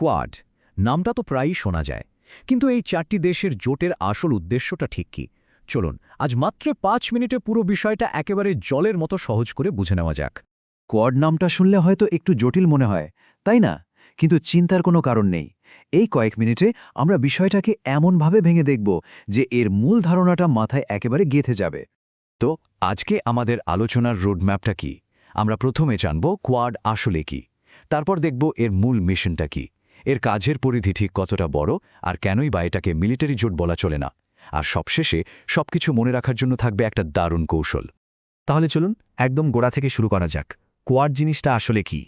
Quad নামটা তো প্রায়ই শোনা যায়, কিন্তু এই 4টি দেশের জোটের আসল উদ্দেশ্যটা ঠিক কি? চলুন আজ মাত্র 5 মিনিটে পুরো বিষয়টা একেবারে জলের মতো সহজ করে বুঝে নেওয়া যাক। কোয়াড নামটা শুনলে হয়তো একটু জটিল মনে হয়, তাই না? কিন্তু চিন্তার কোনো কারণ নেই। এই কয়েক মিনিটে আমরা বিষয়টাকে এমনভাবে ভেঙে দেখব যে এর মূল ধারণাটা মাথায় একেবারে গেঁথে যাবে। তো আজকে আমাদের আলোচনার রোডম্যাপটা কি? আমরা প্রথমে জানব কোয়াড আসলে কি, তারপর দেখব এর মূল মিশনটা কি, এর কাজের পরিধি ঠিক কতটা বড়, আর কেনই বা এটাকে মিলিটারি জোট বলা চলে না। আর সবশেষে সবকিছু মনে রাখার জন্য থাকবে একটা দারুণ কৌশল। তাহলে চলুন একদম গোড়া থেকে শুরু করা যাক। কোয়াড জিনিসটা আসলে কি?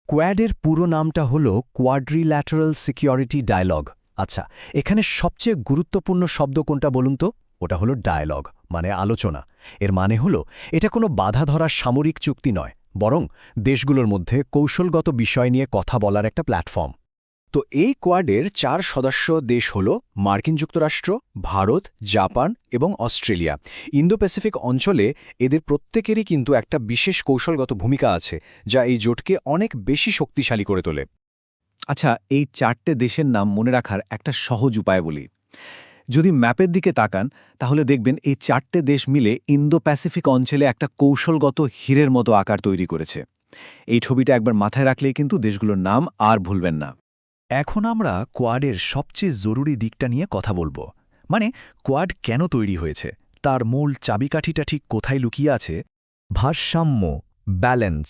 কোয়াডের পুরো নামটা হলো কোয়াড্রিল্যাটারাল সিকিউরিটি ডায়ালগ। আচ্ছা, এখানে সবচেয়ে গুরুত্বপূর্ণ শব্দ কোনটা বলুন তো? ওটা হলো ডায়ালগ, মানে আলোচনা। এর মানে হলো এটা কোনো বাধা ধরা সামরিক চুক্তি নয়, বরং দেশগুলোর মধ্যে কৌশলগত বিষয় নিয়ে কথা বলার একটা প্ল্যাটফর্ম। তো এই কোয়াডের 4 সদস্য দেশ হল মার্কিন যুক্তরাষ্ট্র, ভারত, জাপান এবং অস্ট্রেলিয়া। ইন্দো প্যাসিফিক অঞ্চলে এদের প্রত্যেকেরই কিন্তু একটা বিশেষ কৌশলগত ভূমিকা আছে, যা এই জোটকে অনেক বেশি শক্তিশালী করে তোলে। আচ্ছা, এই 4টে দেশের নাম মনে রাখার একটা সহজ উপায় বলি। যদি ম্যাপের দিকে তাকান, তাহলে দেখবেন এই 4টে দেশ মিলে ইন্দো প্যাসিফিক অঞ্চলে একটা কৌশলগত হীরের মতো আকার তৈরি করেছে। এই ছবিটা একবার মাথায় রাখলেই কিন্তু দেশগুলোর নাম আর ভুলবেন না। এখন আমরা কোয়াডের সবচেয়ে জরুরি দিকটা নিয়ে কথা বলবো। মানে কোয়াড কেন তৈরি হয়েছে, তার মূল চাবিকাঠিটা ঠিক কোথায় লুকিয়ে আছে? ভারসাম্য, ব্যালেন্স।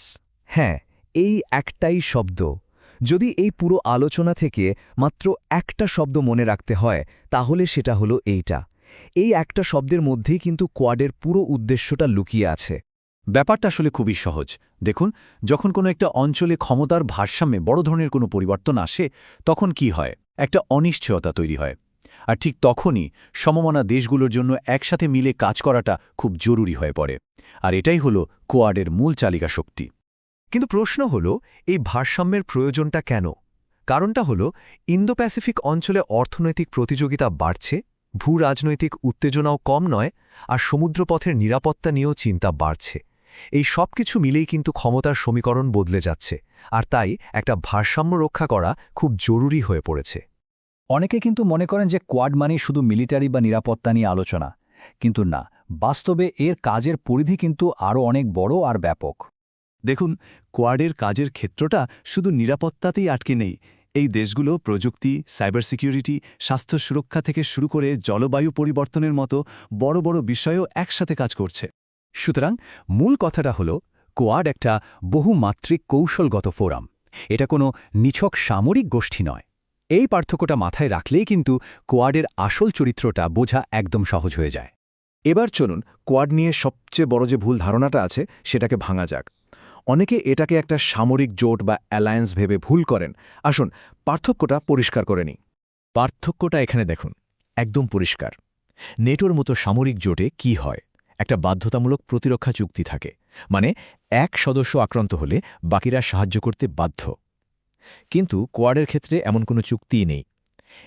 হ্যাঁ, এই একটাই শব্দ। যদি এই পুরো আলোচনা থেকে মাত্র একটা শব্দ মনে রাখতে হয়, তাহলে সেটা হলো এইটা। এই একটা শব্দের মধ্যেই কিন্তু কোয়াডের পুরো উদ্দেশ্যটা লুকিয়ে আছে। ব্যাপারটা আসলে খুবই সহজ। দেখুন, যখন কোনো একটা অঞ্চলে ক্ষমতার ভারসাম্যে বড় ধরনের কোনো পরিবর্তন আসে, তখন কি হয়? একটা অনিশ্চয়তা তৈরি হয়। আর ঠিক তখনই সমমনা দেশগুলোর জন্য একসাথে মিলে কাজ করাটা খুব জরুরি হয়ে পড়ে। আর এটাই হলো কোয়াডের মূল চালিকা শক্তি। কিন্তু প্রশ্ন হলো, এই ভারসাম্যের প্রয়োজনটা কেন? কারণটা হলো ইন্দো প্যাসিফিক অঞ্চলে অর্থনৈতিক প্রতিযোগিতা বাড়ছে, ভূ-রাজনৈতিক উত্তেজনাও কম নয়, আর সমুদ্রপথের নিরাপত্তা নিয়েও চিন্তা বাড়ছে। এই সব কিছু মিলেই কিন্তু ক্ষমতার সমীকরণ বদলে যাচ্ছে, আর তাই একটা ভারসাম্য রক্ষা করা খুব জরুরি হয়ে পড়েছে। অনেকে কিন্তু মনে করেন যে কোয়াড মানে শুধু মিলিটারি বা নিরাপত্তা নিয়ে আলোচনা, কিন্তু না, বাস্তবে এর কাজের পরিধি কিন্তু আরও অনেক বড় আর ব্যাপক। দেখুন, কোয়াডের কাজের ক্ষেত্রটা শুধু নিরাপত্তাতেই আটকে নেই। এই দেশগুলো প্রযুক্তি, সাইবার সিকিউরিটি, স্বাস্থ্য সুরক্ষা থেকে শুরু করে জলবায়ু পরিবর্তনের মতো বড় বড় বিষয়েও একসাথে কাজ করছে। সুতরাং মূল কথাটা হলো, কোয়াড একটা বহুমাত্রিক কৌশলগত ফোরাম। এটা কোনো নিছক সামরিক গোষ্ঠী নয়। এই পার্থক্যটা মাথায় রাখলেই কিন্তু কোয়াডের আসল চরিত্রটা বোঝা একদম সহজ হয়ে যায়। এবার চলুন কোয়াড নিয়ে সবচেয়ে বড় যে ভুল ধারণাটা আছে সেটাকে ভাঙা যাক। অনেকে এটাকে একটা সামরিক জোট বা অ্যালায়েন্স ভেবে ভুল করেন। আসুন পার্থক্যটা পরিষ্কার করে নিই। পার্থক্যটা এখানে দেখুন, একদম পরিষ্কার। নেটোর মতো সামরিক জোটে কি হয়? একটা বাধ্যতামূলক প্রতিরক্ষা চুক্তি থাকে, মানে এক সদস্য আক্রান্ত হলে বাকিরা সাহায্য করতে বাধ্য। কিন্তু কোয়াডের ক্ষেত্রে এমন কোনো চুক্তিই নেই।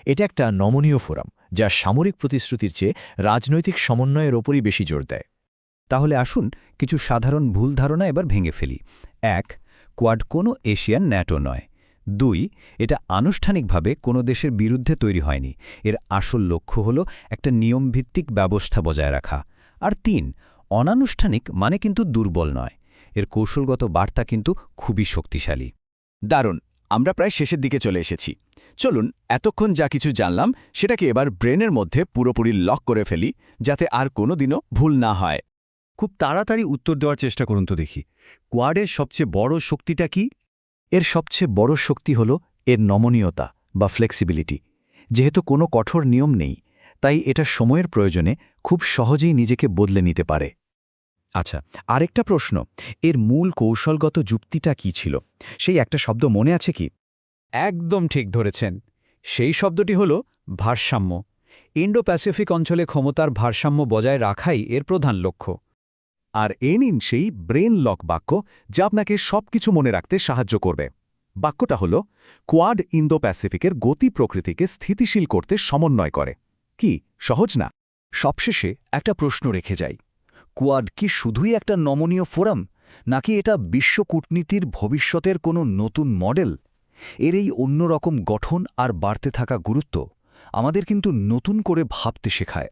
এটা একটা নমনীয় ফোরাম, যা সামরিক প্রতিশ্রুতির চেয়ে রাজনৈতিক সমন্বয়ের ওপরই বেশি জোর দেয়। তাহলে আসুন কিছু সাধারণ ভুল ধারণা এবার ভেঙে ফেলি। ১. কোয়াড কোনো এশিয়ান ন্যাটো নয়। ২. এটা আনুষ্ঠানিকভাবে কোনো দেশের বিরুদ্ধে তৈরি হয়নি। এর আসল লক্ষ্য হল একটা নিয়মভিত্তিক ব্যবস্থা বজায় রাখা। আর ৩. অনানুষ্ঠানিক মানে কিন্তু দুর্বল নয়। এর কৌশলগত বার্তা কিন্তু খুবই শক্তিশালী। দারুণ, আমরা প্রায় শেষের দিকে চলে এসেছি। চলুন এতক্ষণ যা কিছু জানলাম সেটাকে এবার ব্রেনের মধ্যে পুরোপুরি লক করে ফেলি, যাতে আর কোনোদিনও ভুল না হয়। খুব তাড়াতাড়ি উত্তর দেওয়ার চেষ্টা করুন তো দেখি। কোয়াডের সবচেয়ে বড় শক্তিটা কি? এর সবচেয়ে বড় শক্তি হল এর নমনীয়তা বা ফ্লেক্সিবিলিটি। যেহেতু কোনো কঠোর নিয়ম নেই, তাই এটা সময়ের প্রয়োজনে খুব সহজেই নিজেকে বদলে নিতে পারে। আচ্ছা, আরেকটা প্রশ্ন, এর মূল কৌশলগত যুক্তিটা কি ছিল? সেই একটা শব্দ মনে আছে কি? একদম ঠিক ধরেছেন। সেই শব্দটি হল ভারসাম্য। ইন্ডো প্যাসিফিক অঞ্চলে ক্ষমতার ভারসাম্য বজায় রাখাই এর প্রধান লক্ষ্য। আর নিন সেই ব্রেন লক বাক্য, যা আপনাকে সবকিছু মনে রাখতে সাহায্য করবে। বাক্যটা হল, কোয়াড ইন্দো প্যাসিফিকের গতি প্রকৃতিকে স্থিতিশীল করতে সমন্বয় করে। কি সহজ না? সবশেষে একটা প্রশ্ন রেখে যাই, কোয়াড কি শুধুই একটা নমনীয় ফোরাম, নাকি এটা বিশ্ব কূটনীতির ভবিষ্যতের কোনো নতুন মডেল? এর এই অন্যরকম গঠন আর বাড়তে থাকা গুরুত্ব আমাদের কিন্তু নতুন করে ভাবতে শেখায়।